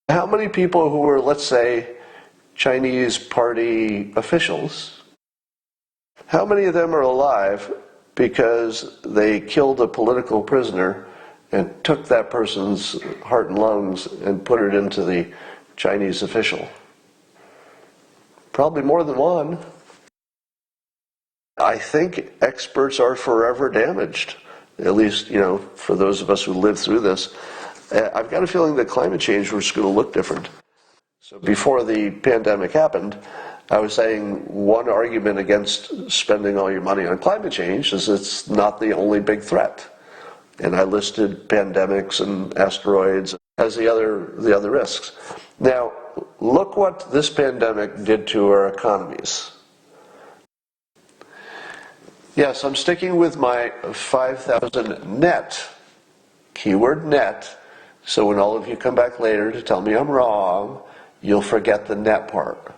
How many people who were, let's say, Chinese party officials, how many of them are alive because they killed a political prisoner and took that person's heart and lungs and put it into the Chinese official? Probably more than one. I think experts are forever damaged, at least, for those of us who live through this. I've got a feeling that climate change was going to look different. So before the pandemic happened, I was saying one argument against spending all your money on climate change is it's not the only big threat. And I listed pandemics and asteroids as the other risks. Now, look what this pandemic did to our economies. Yes, I'm sticking with my 5,000 net, keyword net, so when all of you come back later to tell me I'm wrong, you'll forget the net part.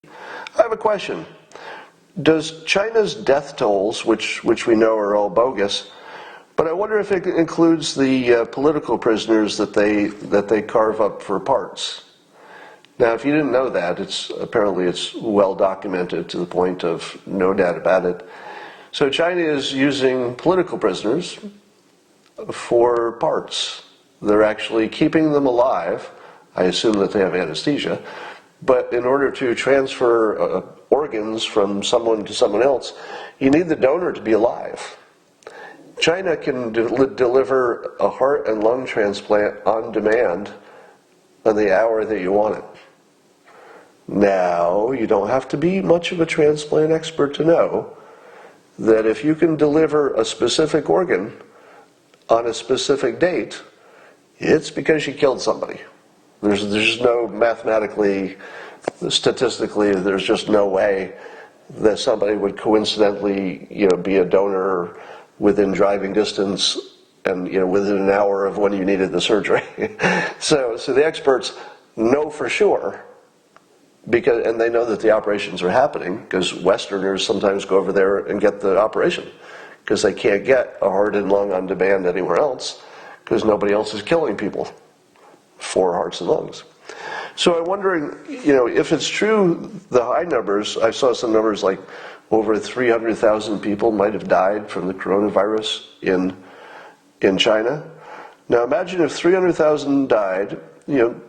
I have a question. Does China's death tolls, which we know are all bogus, but I wonder if it includes the political prisoners that they carve up for parts. Now, if you didn't know that, apparently it's well documented to the point of no doubt about it. So China is using political prisoners for parts. They're actually keeping them alive. I assume that they have anesthesia. But in order to transfer organs from someone to someone else, you need the donor to be alive. China can deliver a heart and lung transplant on demand on the hour that you want it. Now, you don't have to be much of a transplant expert to know that if you can deliver a specific organ on a specific date, it's because you killed somebody. There's no mathematically, statistically, there's just no way that somebody would coincidentally, be a donor within driving distance and, within an hour of when you needed the surgery. So the experts know for sure, and they know that the operations are happening because Westerners sometimes go over there and get the operation because they can't get a heart and lung on demand anywhere else because nobody else is killing people for hearts and lungs. So I'm wondering, if it's true, the high numbers, I saw some numbers like over 300,000 people might have died from the coronavirus in China. Now imagine if 300,000 died,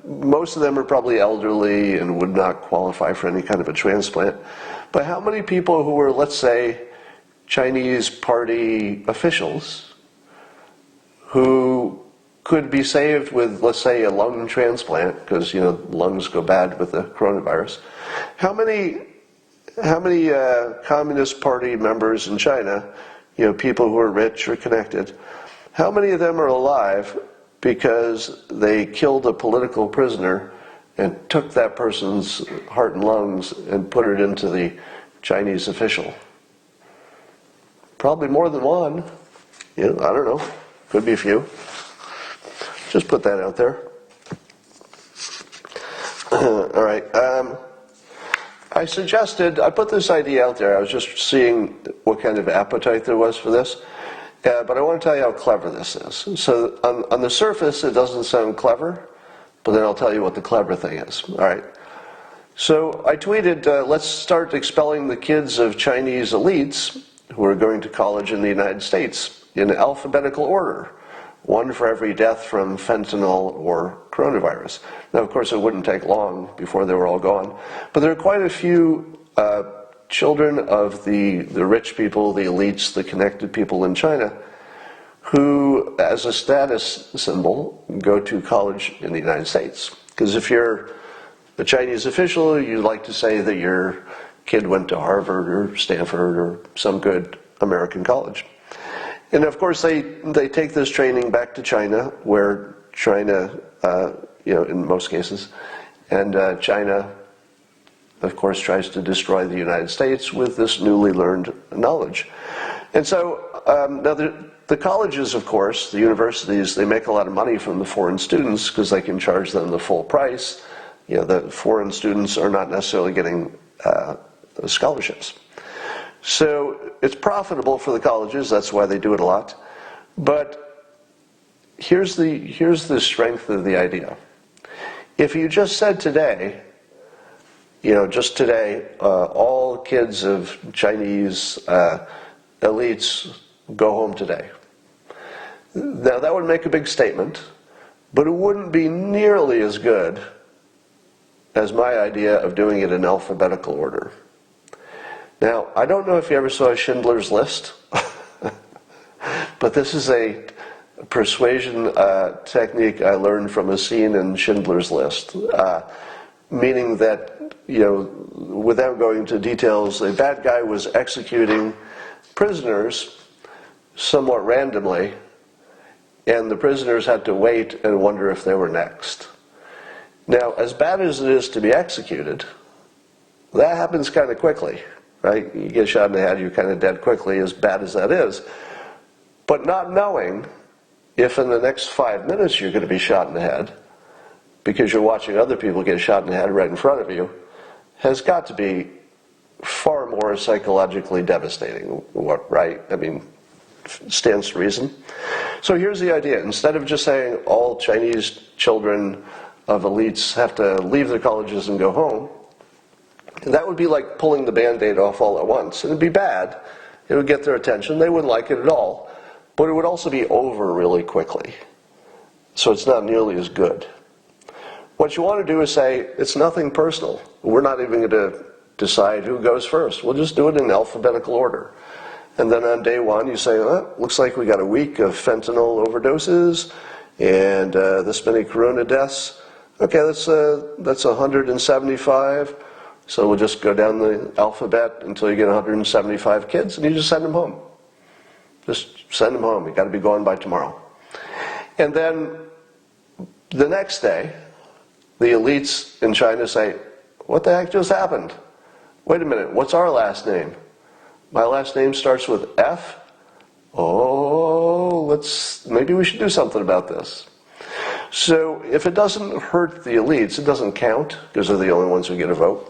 most of them are probably elderly and would not qualify for any kind of a transplant. But how many people who were, let's say, Chinese party officials who could be saved with, let's say, a lung transplant, because, lungs go bad with the coronavirus. How many Communist Party members in China, people who are rich or connected, how many of them are alive because they killed a political prisoner and took that person's heart and lungs and put it into the Chinese official? Probably more than one. I don't know. Could be a few. Just put that out there. All right. I put this idea out there. I was just seeing what kind of appetite there was for this. But I want to tell you how clever this is. So on the surface, it doesn't sound clever, but then I'll tell you what the clever thing is. All right. So I tweeted, let's start expelling the kids of Chinese elites who are going to college in the United States in alphabetical order. One for every death from fentanyl or coronavirus. Now, of course, it wouldn't take long before they were all gone. But there are quite a few children of the rich people, the elites, the connected people in China, who, as a status symbol, go to college in the United States. Because if you're a Chinese official, you like to say that your kid went to Harvard or Stanford or some good American college. And of course, they take this training back to China, where China, in most cases, and China, of course, tries to destroy the United States with this newly learned knowledge. And so now the colleges, of course, the universities, they make a lot of money from the foreign students because they can charge them the full price. The foreign students are not necessarily getting scholarships. So it's profitable for the colleges, that's why they do it a lot. But here's the strength of the idea. If you just said today, just today, all kids of Chinese elites go home today. Now that would make a big statement, but it wouldn't be nearly as good as my idea of doing it in alphabetical order. Now, I don't know if you ever saw Schindler's List, but this is a persuasion technique I learned from a scene in Schindler's List, meaning that, without going into details, the bad guy was executing prisoners somewhat randomly, and the prisoners had to wait and wonder if they were next. Now, as bad as it is to be executed, that happens kind of quickly, right? You get shot in the head, you're kind of dead quickly, as bad as that is. But not knowing if in the next 5 minutes you're going to be shot in the head, because you're watching other people get shot in the head right in front of you, has got to be far more psychologically devastating, right? I mean, stands to reason. So here's the idea. Instead of just saying all Chinese children of elites have to leave their colleges and go home, that would be like pulling the Band-Aid off all at once. It'd be bad. It would get their attention. They wouldn't like it at all. But it would also be over really quickly. So it's not nearly as good. What you want to do is say, it's nothing personal. We're not even going to decide who goes first. We'll just do it in alphabetical order. And then on day one, you say, looks like we got a week of fentanyl overdoses and this many corona deaths. Okay, that's 175. So we'll just go down the alphabet until you get 175 kids, and you just send them home. Just send them home. You got to be gone by tomorrow. And then the next day, the elites in China say, what the heck just happened? Wait a minute, what's our last name? My last name starts with F? Oh, maybe we should do something about this. So if it doesn't hurt the elites, it doesn't count, because they're the only ones who get a vote.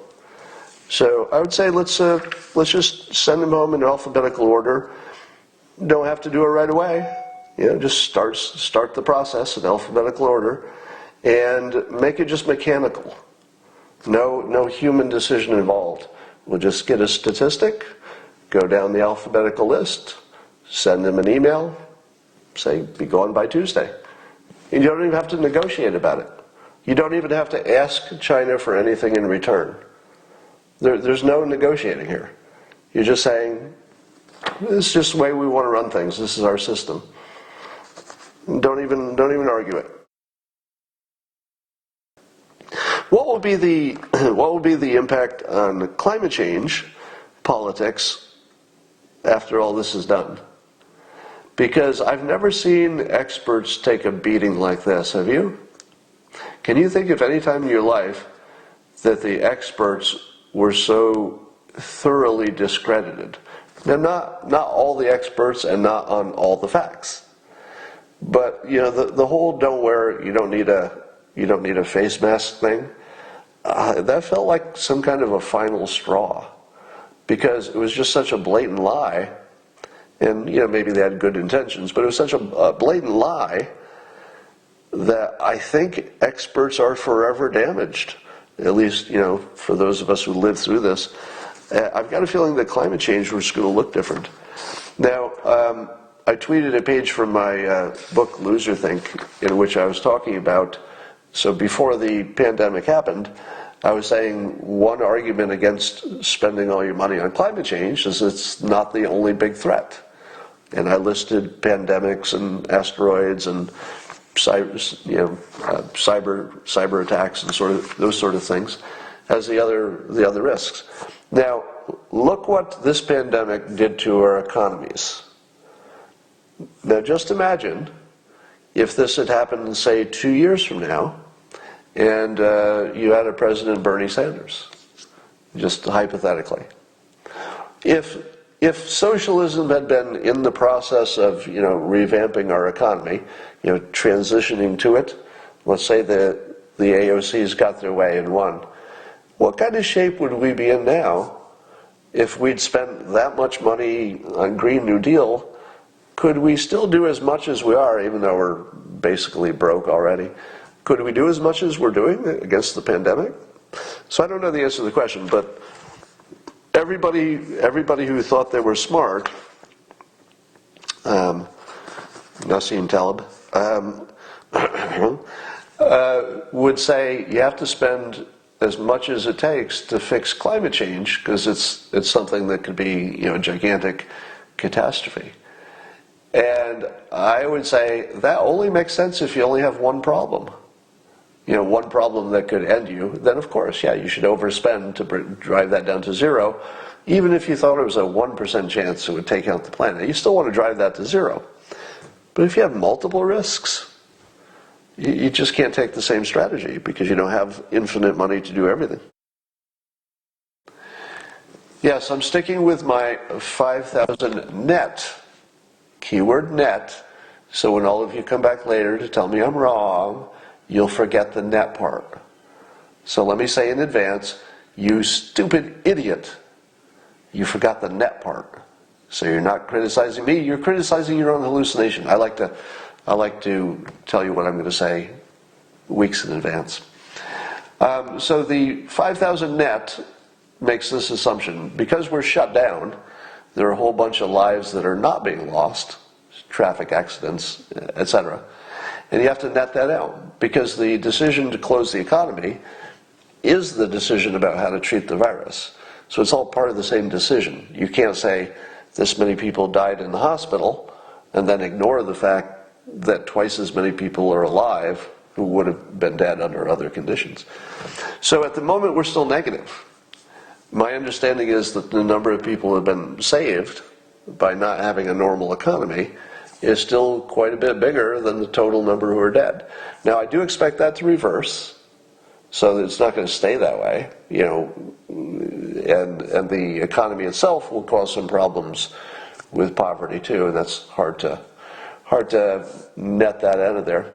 So I would say let's just send them home in alphabetical order. Don't have to do it right away. Just start the process in alphabetical order, and make it just mechanical. No human decision involved. We'll just get a statistic, go down the alphabetical list, send them an email, say be gone by Tuesday. And you don't even have to negotiate about it. You don't even have to ask China for anything in return. There's no negotiating here. You're just saying, this is just the way we want to run things. This is our system. Don't even argue it. What will be the impact on climate change politics after all this is done? Because I've never seen experts take a beating like this. Have you? Can you think of any time in your life that the experts were so thoroughly discredited? Now, not all the experts and not on all the facts, but the whole you don't need a face mask thing. That felt like some kind of a final straw, because it was just such a blatant lie, and maybe they had good intentions, but it was such a blatant lie that I think experts are forever damaged. At least, for those of us who lived through this. I've got a feeling that climate change was going to look different. Now, I tweeted a page from my book, Loser Think, in which I was talking about, so before the pandemic happened, I was saying one argument against spending all your money on climate change is it's not the only big threat. And I listed pandemics and asteroids and cyber attacks and those sort of things as the other risks. Now, look what this pandemic did to our economies. Now, just imagine if this had happened, say, 2 years from now, and you had a President Bernie Sanders, just hypothetically. If socialism had been in the process of revamping our economy, transitioning to it, let's say the AOCs got their way and won, what kind of shape would we be in now if we'd spent that much money on Green New Deal, could we still do as much as we are, even though we're basically broke already? Could we do as much as we're doing against the pandemic? So I don't know the answer to the question, but everybody who thought they were smart, Nassim Taleb, would say you have to spend as much as it takes to fix climate change, because it's something that could be, a gigantic catastrophe. And I would say that only makes sense if you only have one problem. One problem that could end you, then of course, you should overspend to drive that down to zero. Even if you thought it was a 1% chance it would take out the planet, you still want to drive that to zero. But if you have multiple risks, you just can't take the same strategy because you don't have infinite money to do everything. Yes, I'm sticking with my 5,000 net. Keyword net, so when all of you come back later to tell me I'm wrong, you'll forget the net part. So let me say in advance, you stupid idiot, you forgot the net part. So you're not criticizing me, you're criticizing your own hallucination. I like to tell you what I'm going to say weeks in advance. So the 5,000 net makes this assumption. Because we're shut down, there are a whole bunch of lives that are not being lost, traffic accidents, etc. And you have to net that out, because the decision to close the economy is the decision about how to treat the virus. So it's all part of the same decision. You can't say this many people died in the hospital and then ignore the fact that twice as many people are alive who would have been dead under other conditions. So at the moment we're still negative. My understanding is that the number of people who have been saved by not having a normal economy is still quite a bit bigger than the total number who are dead. Now, I do expect that to reverse, so that it's not going to stay that way, and the economy itself will cause some problems with poverty too, and that's hard to net that out of there.